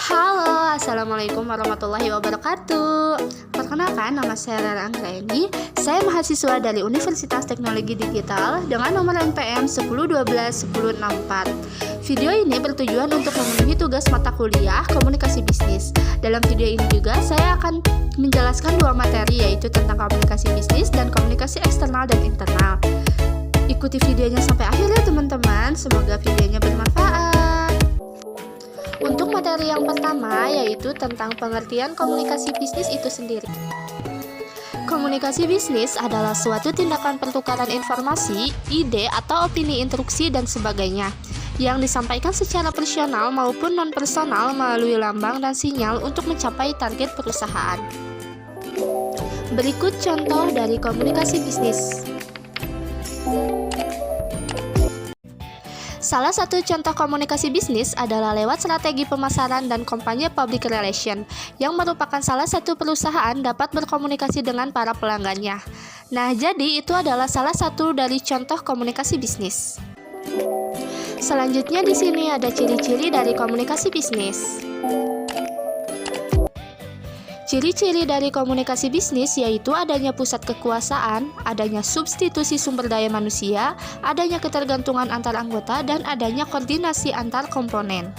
Halo, Assalamualaikum warahmatullahi wabarakatuh. Perkenalkan, nama saya Rara Anggraeni. Saya mahasiswa dari Universitas Teknologi Digital dengan nomor NPM 10121064. Video ini bertujuan untuk memenuhi tugas mata kuliah komunikasi bisnis. Dalam video ini juga saya akan menjelaskan dua materi, yaitu tentang komunikasi bisnis dan komunikasi eksternal dan internal. Ikuti videonya sampai akhir ya teman-teman, semoga videonya bermanfaat. Untuk materi yang pertama, yaitu tentang pengertian komunikasi bisnis itu sendiri. Komunikasi bisnis adalah suatu tindakan pertukaran informasi, ide, atau opini, instruksi, dan sebagainya yang disampaikan secara personal maupun non-personal melalui lambang dan sinyal untuk mencapai target perusahaan. Berikut contoh dari komunikasi bisnis. Salah satu contoh komunikasi bisnis adalah lewat strategi pemasaran dan kampanye public relation, yang merupakan salah satu perusahaan dapat berkomunikasi dengan para pelanggannya. Nah, jadi itu adalah salah satu dari contoh komunikasi bisnis. Selanjutnya di sini ada ciri-ciri dari komunikasi bisnis. Ciri-ciri dari komunikasi bisnis yaitu adanya pusat kekuasaan, adanya substitusi sumber daya manusia, adanya ketergantungan antar anggota, dan adanya koordinasi antar komponen.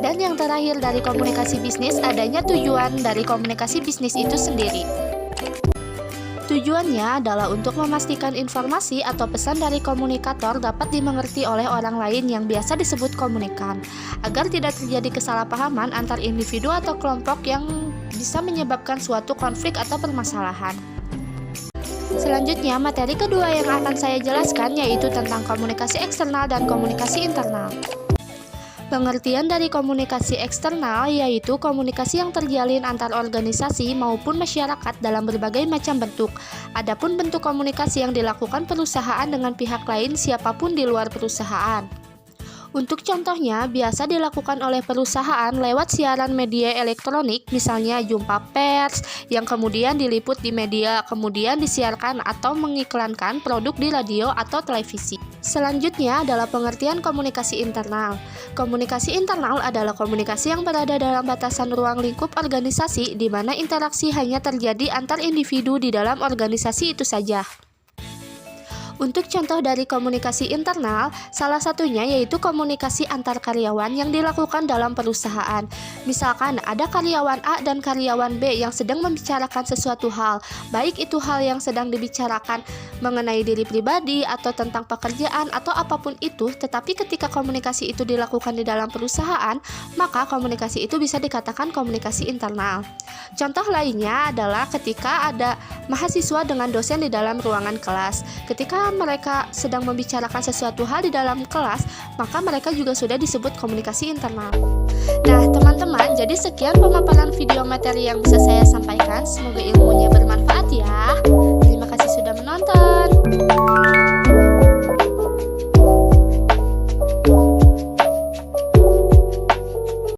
Dan yang terakhir dari komunikasi bisnis, adanya tujuan dari komunikasi bisnis itu sendiri. Tujuannya adalah untuk memastikan informasi atau pesan dari komunikator dapat dimengerti oleh orang lain yang biasa disebut komunikan, agar tidak terjadi kesalahpahaman antar individu atau kelompok yang bisa menyebabkan suatu konflik atau permasalahan. Selanjutnya, materi kedua yang akan saya jelaskan yaitu tentang komunikasi eksternal dan komunikasi internal. Pengertian dari komunikasi eksternal yaitu komunikasi yang terjalin antar organisasi maupun masyarakat dalam berbagai macam bentuk. Adapun bentuk komunikasi yang dilakukan perusahaan dengan pihak lain siapapun di luar perusahaan. Untuk contohnya, biasa dilakukan oleh perusahaan lewat siaran media elektronik, misalnya jumpa pers, yang kemudian diliput di media, kemudian disiarkan atau mengiklankan produk di radio atau televisi. Selanjutnya adalah pengertian komunikasi internal. Komunikasi internal adalah komunikasi yang berada dalam batasan ruang lingkup organisasi, di mana interaksi hanya terjadi antar individu di dalam organisasi itu saja. Untuk contoh dari komunikasi internal, salah satunya yaitu komunikasi antar karyawan yang dilakukan dalam perusahaan. Misalkan ada karyawan A dan karyawan B yang sedang membicarakan sesuatu hal, baik itu hal yang sedang dibicarakan mengenai diri pribadi atau tentang pekerjaan atau apapun itu, tetapi ketika komunikasi itu dilakukan di dalam perusahaan, maka komunikasi itu bisa dikatakan komunikasi internal. Contoh lainnya adalah ketika ada mahasiswa dengan dosen di dalam ruangan kelas. Ketika mereka sedang membicarakan sesuatu hal di dalam kelas, maka mereka juga sudah disebut komunikasi internal. Nah, teman-teman, jadi sekian pemaparan video materi yang bisa saya sampaikan. Semoga ilmunya bermanfaat ya. Terima kasih sudah menonton.